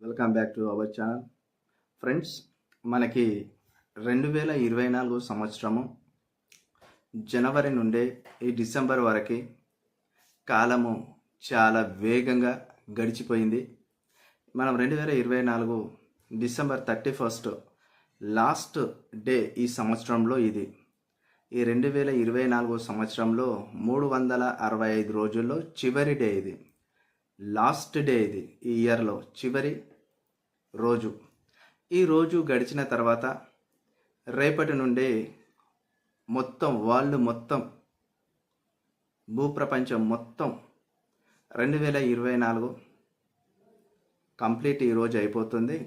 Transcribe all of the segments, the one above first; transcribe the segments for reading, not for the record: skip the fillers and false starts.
Welcome back to our channel. Friends, మనకి 2024 సంవత్సరము జనవరి నుండి ఈ డిసెంబర్ వరకు కాలము చాలా వేగంగా గడిచిపోయింది. మనం 2024 డిసెంబర్ 31 లాస్ట్ డే ఈ సంవత్సరంలో ఇది. ఈ 2024 సంవత్సరంలో 365 రోజుల్లో చివరి డే ఇది. లాస్ట్ డే ఇది, ఈ ఇయర్లో చివరి రోజు. ఈ రోజు గడిచిన తర్వాత రేపటి నుండి మొత్తం భూప్రపంచం మొత్తం 2024 కంప్లీట్ ఈరోజు అయిపోతుంది.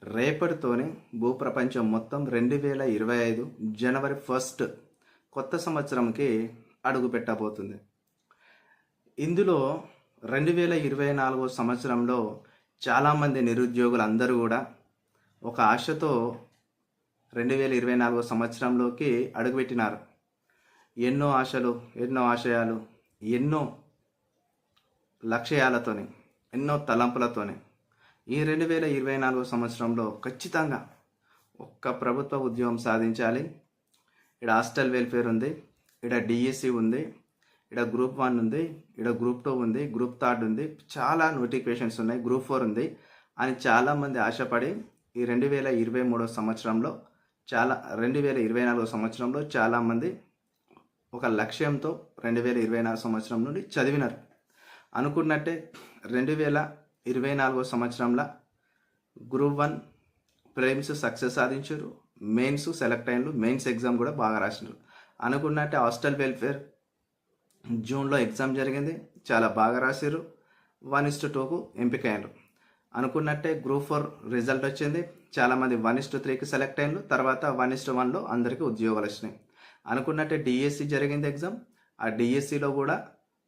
రేపటితోనే భూప్రపంచం మొత్తం 2025 జనవరి 1 కొత్త సంవత్సరంకి అడుగు పెట్టబోతుంది. ఇందులో 2024 సంవత్సరంలో చాలామంది నిరుద్యోగులు అందరూ కూడా ఒక ఆశతో 2024 సంవత్సరంలోకి అడుగుపెట్టినారు. ఎన్నో ఆశలు, ఎన్నో ఆశయాలు, ఎన్నో లక్ష్యాలతోని, ఎన్నో తలంపులతోని ఈ 2024 సంవత్సరంలో ఖచ్చితంగా ఒక్క ప్రభుత్వ ఉద్యోగం సాధించాలి. ఇక్కడ హాస్టల్ వెల్ఫేర్ ఉంది, ఇక్కడ డిఎస్సి ఉంది, ఇక్కడ గ్రూప్ 1 ఉంది, ఇక్కడ గ్రూప్ 2 ఉంది, గ్రూప్ 3 ఉంది, చాలా నోటిఫికేషన్స్ ఉన్నాయి, గ్రూప్ 4 ఉంది అని చాలామంది ఆశపడి ఈ 2023 సంవత్సరంలో 2024 సంవత్సరంలో చాలామంది ఒక లక్ష్యంతో 2024 సంవత్సరం నుండి చదివినారు. అనుకున్నట్టే 2024 సంవత్సరంలో గ్రూప్ 1 ప్రిలిమ్స్ సక్సెస్ సాధించారు, మెయిన్స్ సెలెక్ట్ అయినారు, మెయిన్స్ ఎగ్జామ్ కూడా బాగా రాసినారు. అనుకున్నట్టే హాస్టల్ వెల్ఫేర్ జూన్లో ఎగ్జామ్ జరిగింది, చాలా బాగా రాశారు, 1:2కు ఎంపికయ్యారు. అనుకున్నట్టే గ్రూప్ 4 రిజల్ట్ వచ్చింది, చాలామంది 1:3కి సెలెక్ట్ అయినారు, తర్వాత 1:1లో అందరికీ ఉద్యోగాలు వచ్చినాయి. అనుకున్నట్టే డిఎస్సి జరిగింది ఎగ్జామ్, ఆ డిఎస్సిలో కూడా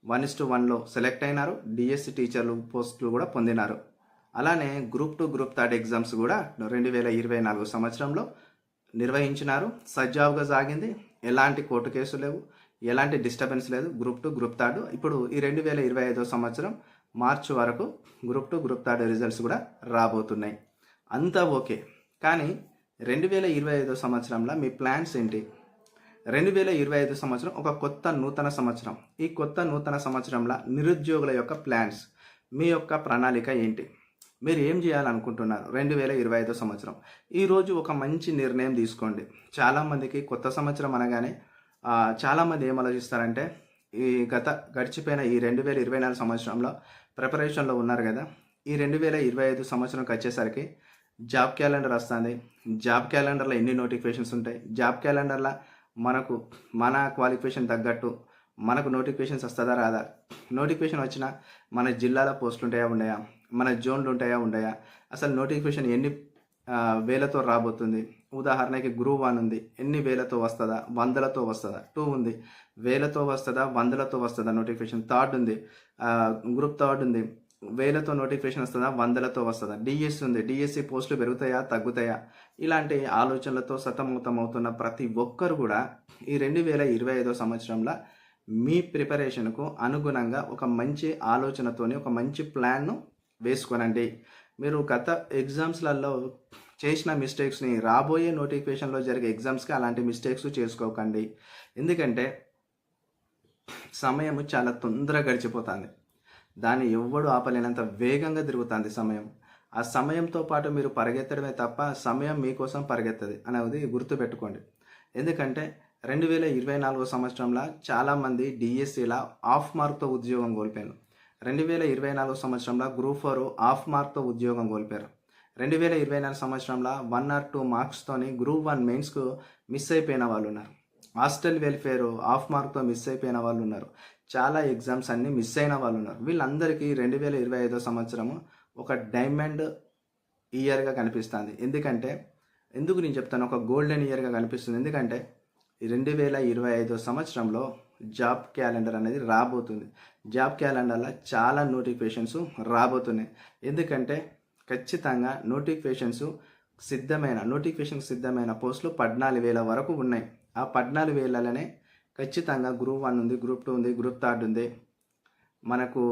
1:1లో సెలెక్ట్ అయినారు, డిఎస్సి టీచర్లు పోస్టులు కూడా పొందినారు. అలానే గ్రూప్ 2 గ్రూప్ 3 ఎగ్జామ్స్ కూడా 2024 సంవత్సరంలో నిర్వహించినారు. సజావుగా సాగింది, ఎలాంటి కోర్టు కేసులు లేవు, ఎలాంటి డిస్టర్బెన్స్ లేదు. గ్రూప్ 2 గ్రూప్ 3 ఇప్పుడు ఈ 2025 సంవత్సరం మార్చి వరకు గ్రూప్ 2 గ్రూప్ 3 రిజల్ట్స్ కూడా రాబోతున్నాయి. అంతా ఓకే, కానీ 2025 సంవత్సరంలో మీ ప్లాన్స్ ఏంటి? 2025 సంవత్సరం ఒక కొత్త నూతన సంవత్సరం. ఈ కొత్త నూతన సంవత్సరంలో నిరుద్యోగుల యొక్క ప్లాన్స్, మీ యొక్క ప్రణాళిక ఏంటి? మీరు ఏం చేయాలనుకుంటున్నారు 2025 సంవత్సరం? ఈరోజు ఒక మంచి నిర్ణయం తీసుకోండి. చాలామందికి కొత్త సంవత్సరం అనగానే చాలామంది ఏం ఆలోచిస్తారంటే, ఈ గడిచిపోయిన ఈ 2024 సంవత్సరంలో ప్రిపరేషన్లో ఉన్నారు కదా, ఈ 2025 సంవత్సరంకి వచ్చేసరికి జాబ్ క్యాలెండర్ వస్తుంది. జాబ్ క్యాలెండర్లో ఎన్ని నోటిఫికేషన్స్ ఉంటాయి, జాబ్ క్యాలెండర్లో మన క్వాలిఫికేషన్ తగ్గట్టు మనకు నోటిఫికేషన్స్ వస్తుందా రాదా, నోటిఫికేషన్ వచ్చినా మన జిల్లాలో పోస్టులు ఉంటాయా ఉండయా, మన జోన్లు ఉంటాయా ఉండయా, అసలు నోటిఫికేషన్ ఎన్ని వేలతో రాబోతుంది. ఉదాహరణకి గ్రూప్ 1 ఉంది, ఎన్ని వేలతో వస్తుందా, వందలతో వస్తుందా. 2 ఉంది, వేలతో వస్తుందా, వందలతో వస్తుందా నోటిఫికేషన్. 3 ఉంది, గ్రూప్ 3 ఉంది, వేలతో నోటిఫికేషన్ వస్తుందా, వందలతో వస్తుందా. డిఎస్సి ఉంది, డిఎస్సి పోస్టులు పెరుగుతాయా తగ్గుతాయా. ఇలాంటి ఆలోచనలతో సతమతమవుతున్న ప్రతి ఒక్కరు కూడా ఈ 2025 సంవత్సరంలో మీ ప్రిపరేషన్కు అనుగుణంగా ఒక మంచి ఆలోచనతోని ఒక మంచి ప్లాన్ను వేసుకోనండి. మీరు గత ఎగ్జామ్స్లలో చేసిన మిస్టేక్స్ని రాబోయే నోటిఫికేషన్లో జరిగే ఎగ్జామ్స్కి అలాంటి మిస్టేక్స్ చేసుకోకండి. ఎందుకంటే సమయం చాలా తొందరగా గడిచిపోతుంది, దాన్ని ఎవ్వడు ఆపలేనంత వేగంగా తిరుగుతుంది సమయం. ఆ సమయంతో పాటు మీరు పరిగెత్తడమే తప్ప సమయం మీకోసం పరిగెత్తది అనేది గుర్తుపెట్టుకోండి. ఎందుకంటే 2024 సంవత్సరంలో చాలామంది డిఎస్సిలా హాఫ్ మార్క్తో ఉద్యోగం కోల్పోయారు. 2024 సంవత్సరంలో గ్రూప్ 4 హాఫ్ మార్క్తో ఉద్యోగం కోల్పోయారు. 2024 సంవత్సరంలో 1 or 2 మార్క్స్తోని గ్రూప్ 1 మెయిన్స్కు మిస్ అయిపోయిన వాళ్ళు ఉన్నారు. హాస్టల్ వెల్ఫేర్ హాఫ్ మార్క్తో మిస్ అయిపోయిన వాళ్ళు ఉన్నారు. చాలా ఎగ్జామ్స్ అన్నీ మిస్ అయిన వాళ్ళు ఉన్నారు. వీళ్ళందరికీ 2025 సంవత్సరము ఒక డైమండ్ ఇయర్గా కనిపిస్తుంది. ఎందుకు నేను చెప్తాను, ఒక గోల్డెన్ ఇయర్గా కనిపిస్తుంది. ఎందుకంటే 2025 సంవత్సరంలో జాబ్ క్యాలెండర్ అనేది రాబోతుంది. జాబ్ క్యాలెండర్లో చాలా నోటిఫికేషన్స్ రాబోతున్నాయి. ఎందుకంటే ఖచ్చితంగా నోటిఫికేషన్ సిద్ధమైన పోస్టులు 14,000 వరకు ఉన్నాయి. ఆ 14,000లోనే ఖచ్చితంగా గ్రూప్ 1 ఉంది, గ్రూప్ 2 ఉంది, గ్రూప్ 3 ఉంది, మనకు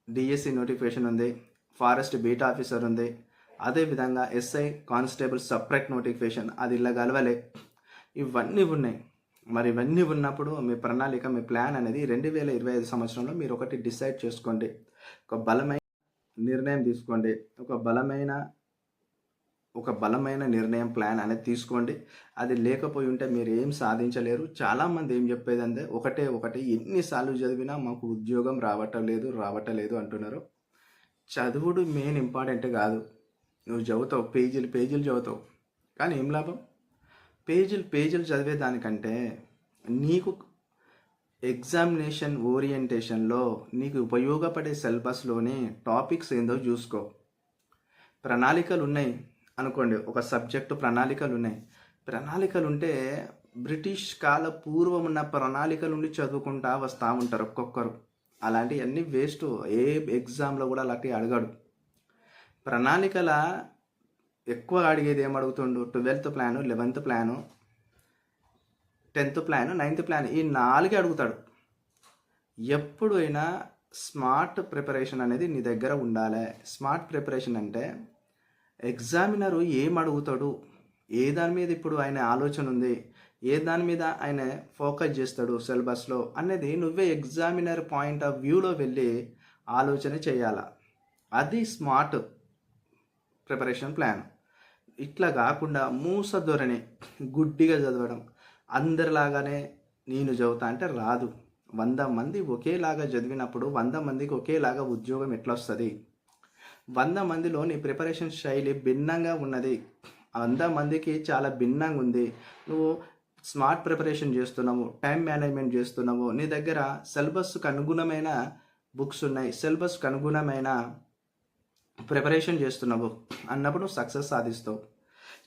డిఎస్సి నోటిఫికేషన్ ఉంది, ఫారెస్ట్ బీట్ ఆఫీసర్ ఉంది. అదేవిధంగా ఎస్ఐ కానిస్టేబుల్ సపరేట్ నోటిఫికేషన్, అది ఇలా కలవలే. ఇవన్నీ ఉన్నాయి. మరి ఇవన్నీ ఉన్నప్పుడు మీ ప్రణాళిక, మీ ప్లాన్ అనేది 2025 సంవత్సరంలో మీరు ఒకటి డిసైడ్ చేసుకోండి. ఒక బలమైన నిర్ణయం తీసుకోండి. ఒక బలమైన నిర్ణయం, ప్లాన్ అనేది తీసుకోండి. అది లేకపోయి ఉంటే మీరు ఏం సాధించలేరు. చాలామంది ఏం చెప్పేదంటే ఒకటి ఎన్నిసార్లు చదివినా మాకు ఉద్యోగం రావటలేదు అంటున్నారు. చదువుడు మెయిన్ ఇంపార్టెంట్ కాదు. నువ్వు చదువుతావు, పేజీలు చదువుతావు, కానీ ఏం లాభం? పేజీలు చదివేదానికంటే నీకు ఎగ్జామినేషన్ ఓరియంటేషన్లో నీకు ఉపయోగపడే సిలబస్లోనే టాపిక్స్ ఏందో చూసుకో. ప్రణాళికలు ఉన్నాయి అనుకోండి, ఒక సబ్జెక్టు ప్రణాళికలు ఉంటే బ్రిటిష్ కాల పూర్వం ఉన్న ప్రణాళికల నుండి చదువుకుంటా వస్తూ ఉంటారు ఒక్కొక్కరు. అలాంటివన్నీ వేస్ట్. ఏ ఎగ్జామ్లో కూడా అలాంటివి అడగడు. ప్రణాళికల ఎక్కువ అడిగేది ఏమడుగుతుండు? 12th plan, 11th plan, 10th plan, 9th plan, ఈ 4 అడుగుతాడు. ఎప్పుడైనా స్మార్ట్ ప్రిపరేషన్ అనేది నీ దగ్గర ఉండాలి. స్మార్ట్ ప్రిపరేషన్ అంటే ఎగ్జామినరు ఏం అడుగుతాడు, ఏ దాని మీద ఇప్పుడు ఆయన ఆలోచన ఉంది, ఏ దాని మీద ఆయన ఫోకస్ చేస్తాడు సిలబస్లో అనేది నువ్వే ఎగ్జామినర్ పాయింట్ ఆఫ్ వ్యూలో వెళ్ళి ఆలోచన చేయాల. అది స్మార్ట్ ప్రిపరేషన్ ప్లాన్. ఇట్లా కాకుండా మూస ధోరణి, గుడ్డిగా చదవడం, అందరిలాగానే నేను చదువుతా అంటే రాదు. 100 మంది ఒకేలాగా చదివినప్పుడు 100 మందికి ఒకేలాగా ఉద్యోగం ఎట్లా వస్తుంది? 100 మందిలో నీ ప్రిపరేషన్ శైలి భిన్నంగా ఉన్నది. 100 మందికి చాలా భిన్నంగా ఉంది. నువ్వు స్మార్ట్ ప్రిపరేషన్ చేస్తున్నావు, టైం మేనేజ్మెంట్ చేస్తున్నావు, నీ దగ్గర సిలబస్కు అనుగుణమైన బుక్స్ ఉన్నాయి, సిలబస్కు అనుగుణమైన ప్రిపరేషన్ చేస్తున్నావు అన్నప్పుడు సక్సెస్ సాధిస్తావు.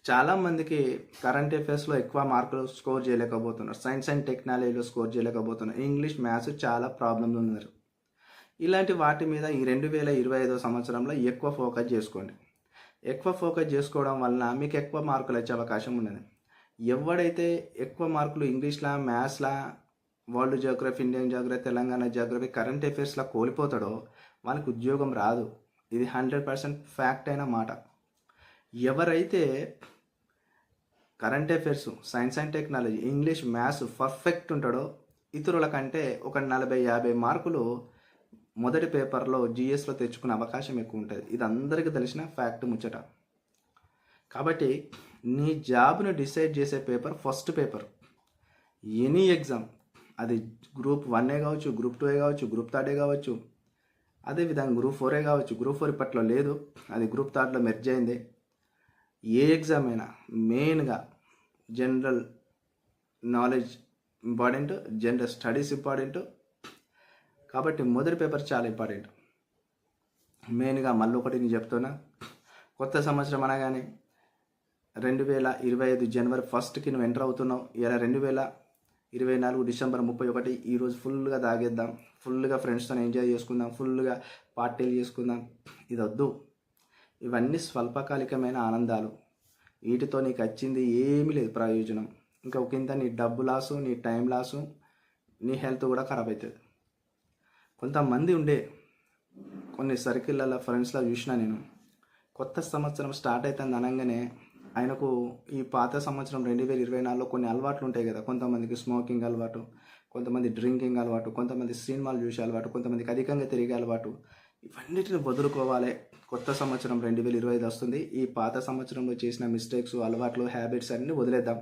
చాలామందికి కరెంట్ అఫైర్స్లో ఎక్కువ మార్కులు స్కోర్ చేయలేకపోతున్నారు, సైన్స్ అండ్ టెక్నాలజీలో స్కోర్ చేయలేకపోతున్నారు, ఇంగ్లీష్ మ్యాథ్స్ చాలా ప్రాబ్లమ్స్ ఉన్నారు. ఇలాంటి వాటి మీద ఈ 2025 సంవత్సరంలో ఎక్కువ ఫోకస్ చేసుకోండి. ఎక్కువ ఫోకస్ చేసుకోవడం వలన మీకు ఎక్కువ మార్కులు వచ్చే అవకాశం ఉన్నది. ఎవడైతే ఎక్కువ మార్కులు ఇంగ్లీష్లా, మ్యాథ్స్లా, world geography, Indian geography, Telangana geography, current అఫైర్స్లా కోల్పోతాడో వాళ్ళకి ఉద్యోగం రాదు. ఇది 100% ఫ్యాక్ట్ అయిన మాట. ఎవరైతే current affairs, science and technology, English, maths perfect ఉంటాడో ఇతరుల కంటే ఒక 40-50 మార్కులు మొదటి పేపర్లో జిఎస్లో తెచ్చుకునే అవకాశం ఎక్కువ ఉంటుంది. ఇది అందరికీ తెలిసిన ఫ్యాక్ట్ ముచ్చట. కాబట్టి నీ జాబ్ను డిసైడ్ చేసే paper first paper. Any exam, అది గ్రూప్ 1 కావచ్చు, గ్రూప్ 2 కావచ్చు, గ్రూప్ 3 కావచ్చు, అదేవిధంగా గ్రూప్ 4 కావచ్చు. గ్రూప్ 4 ఇప్పట్లో లేదు, అది గ్రూప్ 3లో మెర్జ్ అయింది. ఏ ఎగ్జామ్ అయినా మెయిన్గా general knowledge important, general studies important. కాబట్టి మొదటి పేపర్ చాలా ఇంపార్టెంట్. మెయిన్గా మళ్ళీ ఒకటి నేను చెప్తున్నా, కొత్త సంవత్సరం అనగానే 2025 జనవరి 1కి నువ్వు ఎంటర్ అవుతున్నావు. ఇలా 2024 డిసెంబర్ 31, ఈరోజు ఫుల్గా తాగేద్దాం, ఫుల్గా ఫ్రెండ్స్తో ఎంజాయ్ చేసుకుందాం, ఫుల్గా పార్టీలు చేసుకుందాం. ఇది వద్దు. ఇవన్నీ స్వల్పకాలికమైన ఆనందాలు. వీటితో నీకు వచ్చింది ఏమీ లేదు ప్రయోజనం. ఇంకా ఒకంత నీ డబ్బు లాసు, నీ టైం లాసు, నీ హెల్త్ కూడా ఖరాబ్ అవుతుంది. కొంతమంది కొన్ని సర్కిళ్ళలో ఫ్రెండ్స్లో చూసినా నేను, కొత్త సంవత్సరం స్టార్ట్ అవుతుంది అనగానే ఆయనకు ఈ పాత సంవత్సరం 2024లో కొన్ని అలవాట్లు ఉంటాయి కదా. కొంతమందికి స్మోకింగ్ అలవాటు, కొంతమంది డ్రింకింగ్ అలవాటు, కొంతమంది సినిమాలు చూసే అలవాటు, కొంతమందికి అధికంగా తిరిగే అలవాటు. ఇవన్నిటిని వదులుకోవాలి. కొత్త సంవత్సరం 2025 వస్తుంది. ఈ పాత సంవత్సరంలో చేసిన మిస్టేక్స్, అలవాట్లు, హ్యాబిట్స్ అన్నీ వదిలేద్దాం.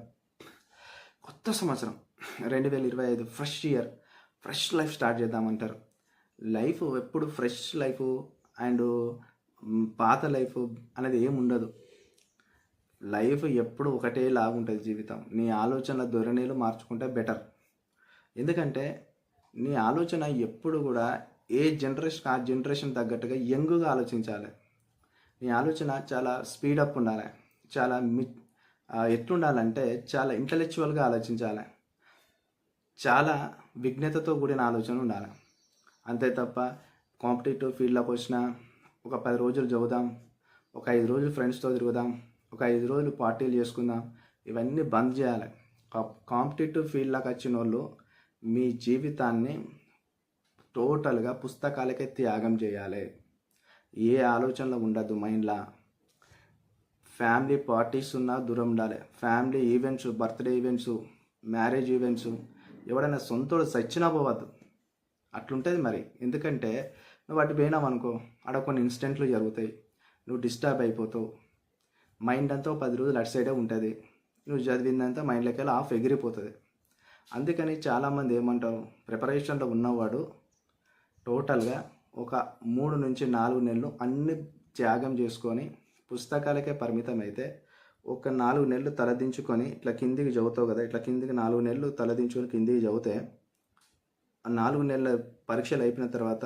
కొత్త సంవత్సరం 2025 fresh year, fresh life start చేద్దామంటారు. లైఫ్ ఎప్పుడు ఫ్రెష్ లైఫ్ అండ్ పాత లైఫ్ అనేది ఏమి ఉండదు. లైఫ్ ఎప్పుడు ఒకటే లాగుంటుంది జీవితం. నీ ఆలోచనల ధోరణిలు మార్చుకుంటే బెటర్. ఎందుకంటే నీ ఆలోచన ఎప్పుడు కూడా ఏ జనరేషన్ ఆ జనరేషన్ తగ్గట్టుగా యంగ్గా ఆలోచించాలి. నీ ఆలోచన చాలా స్పీడప్ ఉండాలి. చాలా ఎట్లుండాలంటే చాలా ఇంటలెక్చువల్గా ఆలోచించాలి. చాలా విజ్ఞతతో కూడిన ఆలోచన ఉండాలి. అంతే తప్ప కాంపిటేటివ్ ఫీల్డ్లోకి వచ్చిన ఒక 10 రోజులు చదువుదాం, ఒక 5 రోజులు ఫ్రెండ్స్తో తిరుగుదాం, ఒక 5 రోజులు పార్టీలు చేసుకుందాం, ఇవన్నీ బంద్ చేయాలి. కాంపిటేటివ్ ఫీల్డ్లోకి వచ్చిన వాళ్ళు మీ జీవితాన్ని టోటల్గా పుస్తకాలకే త్యాగం చేయాలి. ఏ ఆలోచనలో ఉండద్దు మైండ్లో. ఫ్యామిలీ పార్టీస్ ఉన్నా దూరం ఉండాలి. Family events, birthday events, marriage events, ఎవడైనా సొంతోడు సచ్చినా పోవద్దు. అట్లుంటుంది మరి. ఎందుకంటే నువ్వు అటు పోయినావు అనుకో, అక్కడ కొన్ని ఇన్సిడెంట్లు జరుగుతాయి, నువ్వు డిస్టర్బ్ అయిపోతావు. మైండ్ అంతా 10 రోజులు అటు సైడే ఉంటుంది. నువ్వు చదివిందంతా మైండ్లోకి వెళ్ళి ఆఫ్ ఎగిరిపోతుంది. అందుకని చాలామంది ఏమంటారు, ప్రిపరేషన్లో ఉన్నవాడు టోటల్గా ఒక 3 నుంచి 4 నెలలు అన్ని త్యాగం చేసుకొని పుస్తకాలకే పరిమితం అయితే, ఒక 4 నెలలు తలదించుకొని ఇట్లా కిందికి చదువుతావు కదా, ఇట్లా కిందికి 4 నెలలు తలదించుకొని కిందికి చదివితే ఆ 4 నెలల పరీక్షలు అయిపోయిన తర్వాత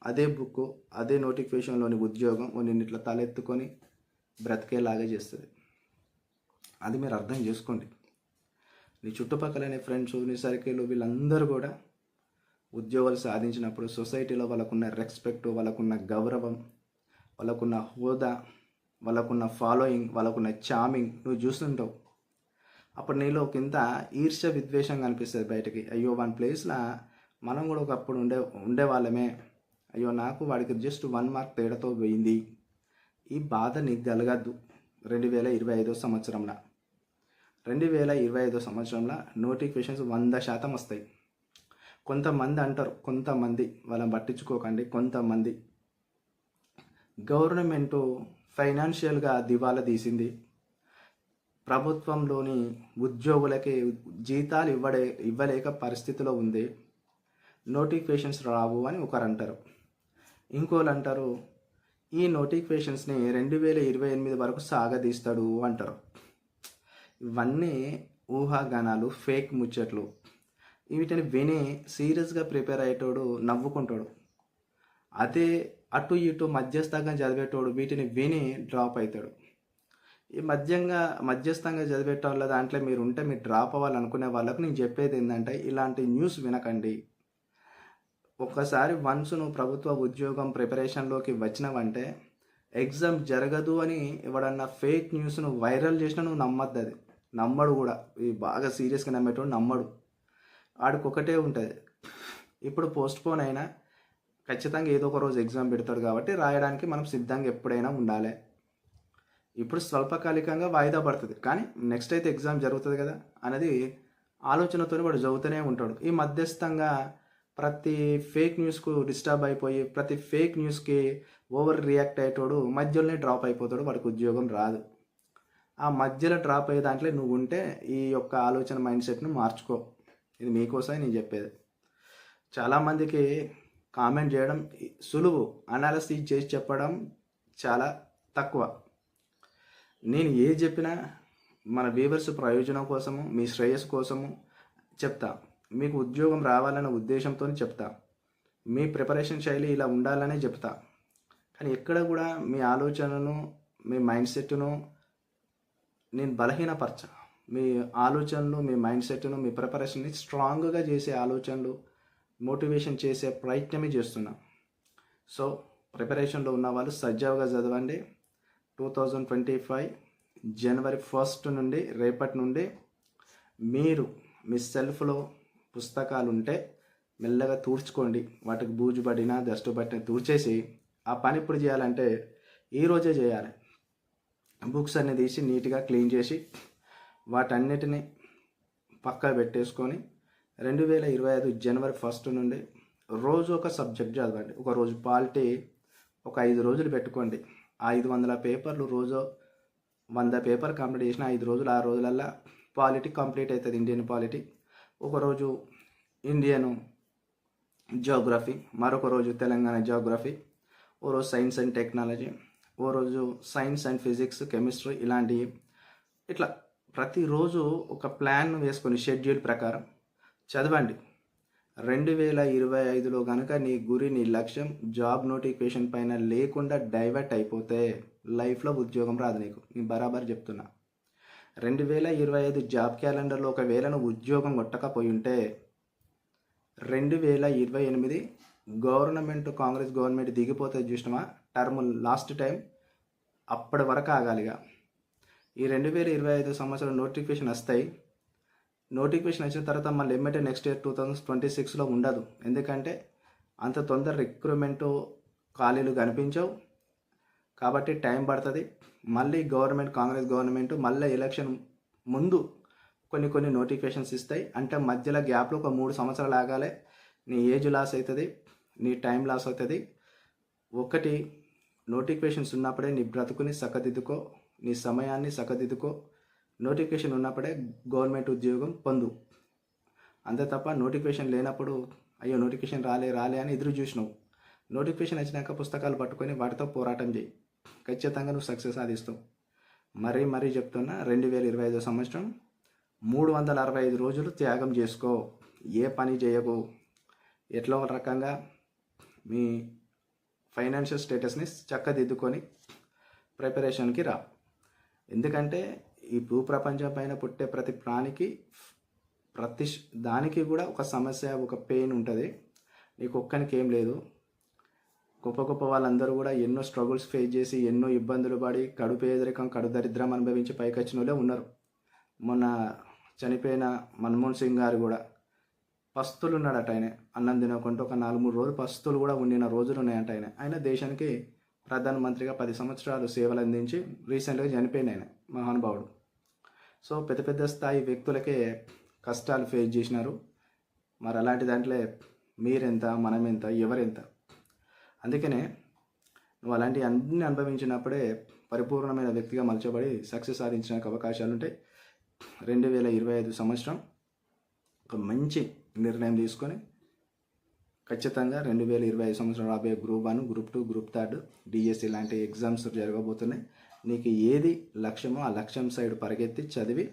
అదే బుక్, అదే నోటిఫికేషన్లోని ఉద్యోగం నిన్ను ఇట్లా తలెత్తుకొని బ్రతికేలాగా చేస్తుంది. అది మీరు అర్థం చేసుకోండి. నీ చుట్టుపక్కలనే ఫ్రెండ్స్, నీ సర్కిల్, వీళ్ళందరూ కూడా ఉద్యోగాలు సాధించినప్పుడు సొసైటీలో వాళ్ళకున్న రెస్పెక్ట్, వాళ్ళకున్న గౌరవం, వాళ్ళకున్న హోదా, వాళ్ళకున్న ఫాలోయింగ్, వాళ్ళకున్న చామింగ్ నువ్వు చూస్తుంటావు. అప్పుడు నీలో కింద ఈర్ష్య, విద్వేషం కనిపిస్తుంది బయటకి. అయ్యో వాని ప్లేస్లో మనం కూడా ఒకప్పుడు ఉండేవాళ్ళమే, అయ్యో నాకు వాడికి జస్ట్ 1 మార్క్ తేడాతో పోయింది. ఈ బాధ నీకు కలగద్దు. 2025 సంవత్సరంలో 2025 సంవత్సరంలో నోటిఫికేషన్స్ 100% వస్తాయి. కొంతమంది అంటారు, కొంతమంది వాళ్ళని పట్టించుకోకండి. కొంతమంది గవర్నమెంటు ఫైనాన్షియల్గా దివాలా తీసింది, ప్రభుత్వంలోని ఉద్యోగులకి జీతాలు ఇవ్వలేక పరిస్థితిలో ఉంది, నోటిఫికేషన్స్ రావు అని ఒకరు అంటారు. ఇంకోళ్ళు అంటారు ఈ నోటిఫికేషన్స్ని 2028 వరకు సాగదీస్తాడు అంటారు. ఇవన్నీ ఊహాగానాలు, ఫేక్ ముచ్చట్లు. వీటిని విని సీరియస్గా ప్రిపేర్ అయ్యేటోడు నవ్వుకుంటాడు. అదే అటు ఇటు మధ్యస్థంగా చదివేటోడు వీటిని విని డ్రాప్ అవుతాడు. ఈ మధ్యస్థంగా చదివేటోళ్ళ దాంట్లో మీరు ఉంటే మీరు డ్రాప్ అవ్వాలనుకునే వాళ్ళకు నేను చెప్పేది ఏంటంటే, ఇలాంటి న్యూస్ వినకండి. ఒక్కసారి వన్స్ నువ్వు ప్రభుత్వ ఉద్యోగం ప్రిపరేషన్లోకి వచ్చినావంటే ఎగ్జామ్ జరగదు అని ఎవడన్నా ఫేక్ న్యూస్ నువ్వు వైరల్ చేసినా నువ్వు నమ్మద్దు. అది నమ్మడు కూడా. ఈ బాగా సీరియస్గా నమ్మేటోడు నమ్మడు. వాడికి ఒకటే ఉంటుంది, ఇప్పుడు పోస్ట్పోన్ అయినా ఖచ్చితంగా ఏదో ఒక రోజు ఎగ్జామ్ పెడతాడు కాబట్టి రాయడానికి మనం సిద్ధంగా ఎప్పుడైనా ఉండాలి. ఇప్పుడు స్వల్పకాలికంగా వాయిదా పడుతుంది, కానీ నెక్స్ట్ అయితే ఎగ్జామ్ జరుగుతుంది కదా అనేది ఆలోచనతో వాడు చదువుతూనే ఉంటాడు. ఈ మధ్యస్థంగా ప్రతి ఫేక్ న్యూస్కు డిస్టర్బ్ అయిపోయి ప్రతి ఫేక్ న్యూస్కి ఓవర్ రియాక్ట్ అయ్యేటోడు మధ్యలోనే డ్రాప్ అయిపోతాడు, వాడికి ఉద్యోగం రాదు. ఆ మధ్యలో డ్రాప్ అయ్యే దాంట్లో నువ్వు ఉంటే ఈ యొక్క ఆలోచన మైండ్ సెట్ను మార్చుకో. ఇది మీకోసమే నేను చెప్పేది. చాలామందికి కామెంట్ చేయడం సులువు, అనాలిసిస్ చేసి చెప్పడం చాలా తక్కువ. నేను ఏది చెప్పినా మన వ్యూవర్స్ ప్రయోజనం కోసము, మీ శ్రేయస్సు కోసము చెప్తా. మీకు ఉద్యోగం రావాలనే ఉద్దేశంతో చెప్తా. మీ ప్రిపరేషన్ శైలి ఇలా ఉండాలనే చెప్తా. కానీ ఎక్కడ కూడా మీ ఆలోచనను, మీ మైండ్ సెట్ను నేను బలహీనపరచా. మీ ఆలోచనలు, మీ మైండ్ సెట్ను, మీ ప్రిపరేషన్ని స్ట్రాంగ్గా చేసే ఆలోచనలు, మోటివేషన్ చేసే ప్రయత్నమే చేస్తున్నా. సో ప్రిపరేషన్లో ఉన్న వాళ్ళు సజావుగా చదవండి. 2025 జనవరి 1 నుండి, రేపటి నుండి మీరు మీ సెల్ఫ్లో పుస్తకాలు ఉంటే మెల్లగా తూర్చుకోండి. వాటికి బూజు పడినా డస్ట్ పట్టిన తూర్చేసి ఆ పని ఇప్పుడు చేయాలంటే ఈరోజే చేయాలి. బుక్స్ అన్ని తీసి నీట్గా క్లీన్ చేసి వాటన్నిటిని పక్కా పెట్టేసుకొని 2025 జనవరి 1 నుండి రోజు ఒక సబ్జెక్ట్ చదవండి. ఒకరోజు పాలిటీ ఒక 5 రోజులు పెట్టుకోండి. 500 పేపర్లు, రోజు 100 పేపర్ కంప్లీట్ చేసిన 5 రోజులు, 6 రోజులల్లో పాలిటీ కంప్లీట్ అవుతుంది. Indian polity. ఒకరోజు ఇండియన్ జియోగ్రఫీ, మరొక రోజు తెలంగాణ జియోగ్రఫీ, ఓ రోజు సైన్స్ అండ్ టెక్నాలజీ, ఓ రోజు సైన్స్ అండ్ ఫిజిక్స్, కెమిస్ట్రీ, ఇలాంటివి. ఇట్లా ప్రతిరోజు ఒక ప్లాన్ వేసుకొని షెడ్యూల్ ప్రకారం చదవండి. 2025లో కనుక నీ గురి, నీ లక్ష్యం జాబ్ నోటిఫికేషన్ పైన లేకుండా డైవర్ట్ అయిపోతే లైఫ్లో ఉద్యోగం రాదు నీకు. నేను బరాబర్ చెప్తున్నా. 2025 జాబ్ క్యాలెండర్లో ఒకవేళ నువ్వు ఉద్యోగం కొట్టకపోయి ఉంటే 2028 కాంగ్రెస్ గవర్నమెంట్ దిగిపోతే చూసినామా, టర్మ్ లాస్ట్ టైం, అప్పటి వరకు ఆగాలిగా. ఈ 2025 సంవత్సరం నోటిఫికేషన్ వస్తాయి. నోటిఫికేషన్ వచ్చిన తర్వాత మళ్ళీ ఎమ్మటే నెక్స్ట్ ఇయర్ 2026లో ఉండదు. ఎందుకంటే అంత తొందర రిక్రూట్మెంట్ ఖాళీలు కనిపించవు. కాబట్టి టైం పడుతుంది. మళ్ళీ కాంగ్రెస్ గవర్నమెంట్ మళ్ళీ ఎలక్షన్ ముందు కొన్ని నోటిఫికేషన్స్ ఇస్తాయి. అంటే మధ్యలో గ్యాప్లో ఒక 3 సంవత్సరాలు ఆగాలి. నీ ఏజ్ లాస్ అవుతుంది, నీ టైం లాస్ అవుతుంది. ఒకటి నోటిఫికేషన్స్ ఉన్నప్పుడే నీ బ్రతుకుని చక్కదిద్దుకో, నీ సమయాన్ని చక్కదిద్దుకో. నోటిఫికేషన్ ఉన్నప్పుడే గవర్నమెంట్ ఉద్యోగం పొందు. అంతే తప్ప నోటిఫికేషన్ లేనప్పుడు అయ్యో నోటిఫికేషన్ రాలే అని ఎదురు చూసినావు. నోటిఫికేషన్ వచ్చినాక పుస్తకాలు పట్టుకొని వాటితో పోరాటం చేయి. ఖచ్చితంగా నువ్వు సక్సెస్ సాధిస్తావు. మరీ చెప్తున్నా, 2025 సంవత్సరం 365 రోజులు త్యాగం చేసుకో. ఏ పని చేయకు. ఎట్లా ఒక రకంగా మీ ఫైనాన్షియల్ స్టేటస్ని చక్కదిద్దుకొని ప్రిపరేషన్కి రా. ఎందుకంటే ఈ భూప్రపంచం పైన పుట్టే ప్రతి ప్రాణికి దానికి కూడా ఒక సమస్య, ఒక పెయిన్ ఉంటుంది. నీకు ఒక్కనికి ఏం లేదు. గొప్ప వాళ్ళందరూ కూడా ఎన్నో స్ట్రగుల్స్ ఫేస్ చేసి, ఎన్నో ఇబ్బందులు పడి, కడు పేదరికం, కడు దరిద్రం అనుభవించి పైకి వచ్చిన వాళ్ళే ఉన్నారు. మొన్న చనిపోయిన మన్మోహన్ సింగ్ గారు కూడా పస్తులు ఉన్నాడట. ఆయన అన్నం తినకుండా ఒక 4-3 రోజులు పస్తులు కూడా ఉండిన రోజులు ఉన్నాయంట. ఆయన దేశానికి ప్రధానమంత్రిగా 10 సంవత్సరాలు సేవలు అందించి రీసెంట్గా చనిపోయిన ఆయన మహానుభావుడు. సో పెద్ద స్థాయి వ్యక్తులకే కష్టాలు ఫేస్ చేసినారు. మరి అలాంటి దాంట్లో మీరెంత, మనమెంత, ఎవరెంత? అందుకనే నువ్వు అలాంటి అన్ని అనుభవించినప్పుడే పరిపూర్ణమైన వ్యక్తిగా మలచబడి సక్సెస్ సాధించడానికి అవకాశాలు ఉంటాయి. 2025 సంవత్సరం ఒక మంచి నిర్ణయం తీసుకొని ఖచ్చితంగా 2025 సంవత్సరం రాబోయే గ్రూప్ 1, గ్రూప్ 2, గ్రూప్ 3, డిఎస్సి లాంటి ఎగ్జామ్స్ జరగబోతున్నాయి. నీకు ఏది లక్ష్యమో ఆ లక్ష్యం సైడ్ పరిగెత్తి చదివి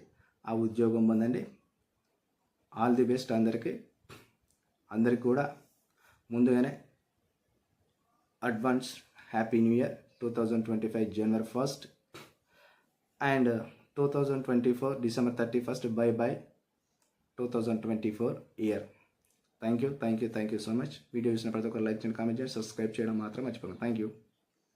ఆ ఉద్యోగం పొందండి. ఆల్ ది బెస్ట్ అందరికి కూడా ముందుగానే advance happy new year 2025 January 1st and 2024 December 31st. Bye 2024 year. Thank you so much. Video చూసిన ప్రతి ఒక్కరు లైక్ చేయండి, కామెంట్ చేయండి, సబ్స్క్రైబ్ చేయడం మాత్రం మర్చిపోకండి. Thank you.